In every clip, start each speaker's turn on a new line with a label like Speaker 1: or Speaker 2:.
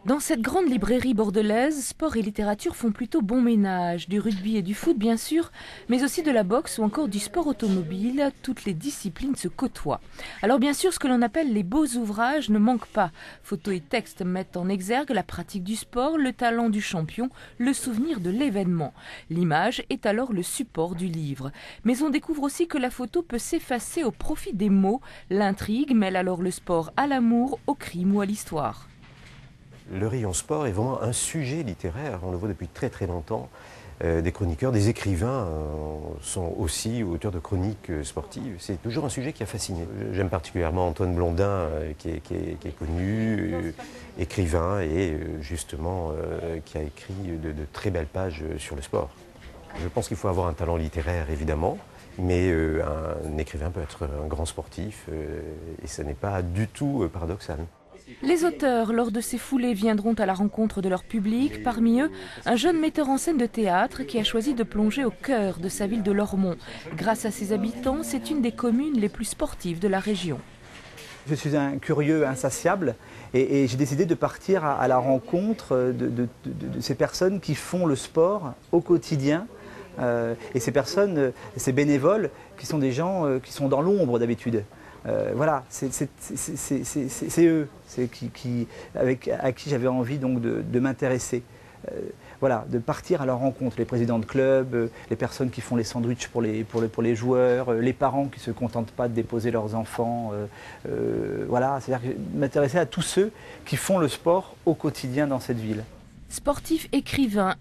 Speaker 1: Dans cette grande librairie bordelaise, sport et littérature font plutôt bon ménage. Du rugby et du foot bien sûr, mais aussi de la boxe ou encore du sport automobile. Toutes les disciplines se côtoient. Alors bien sûr, ce que l'on appelle les beaux ouvrages ne manquent pas. Photos et textes mettent en exergue la pratique du sport, le talent du champion, le souvenir de l'événement. L'image est alors le support du livre. Mais on découvre aussi que la photo peut s'effacer au profit des mots. L'intrigue mêle alors le sport à l'amour, au crime ou à l'histoire.
Speaker 2: Le rayon sport est vraiment un sujet littéraire, on le voit depuis très très longtemps. Des chroniqueurs, des écrivains sont aussi auteurs de chroniques sportives. C'est toujours un sujet qui a fasciné. J'aime particulièrement Antoine Blondin, qui est connu, écrivain et justement qui a écrit de très belles pages sur le sport. Je pense qu'il faut avoir un talent littéraire évidemment, mais un écrivain peut être un grand sportif et ce n'est pas du tout paradoxal.
Speaker 1: Les auteurs, lors de ces foulées, viendront à la rencontre de leur public. Parmi eux, un jeune metteur en scène de théâtre qui a choisi de plonger au cœur de sa ville de Lormont. Grâce à ses habitants, c'est une des communes les plus sportives de la région.
Speaker 3: Je suis un curieux insatiable et j'ai décidé de partir à la rencontre de ces personnes qui font le sport au quotidien. Et ces personnes, ces bénévoles, qui sont des gens qui sont dans l'ombre d'habitude. Voilà, c'est eux à qui j'avais envie donc de m'intéresser. Voilà, de partir à leur rencontre, les présidents de clubs, les personnes qui font les sandwichs pour les joueurs, les parents qui ne se contentent pas de déposer leurs enfants. Voilà, c'est-à-dire m'intéresser à tous ceux qui font le sport au quotidien dans cette ville.
Speaker 1: Sportifs, écrivains,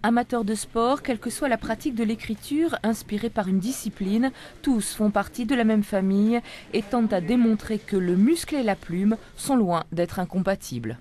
Speaker 1: amateurs de sport, quelle que soit la pratique de l'écriture, inspirée par une discipline, tous font partie de la même famille et tentent à démontrer que le muscle et la plume sont loin d'être incompatibles.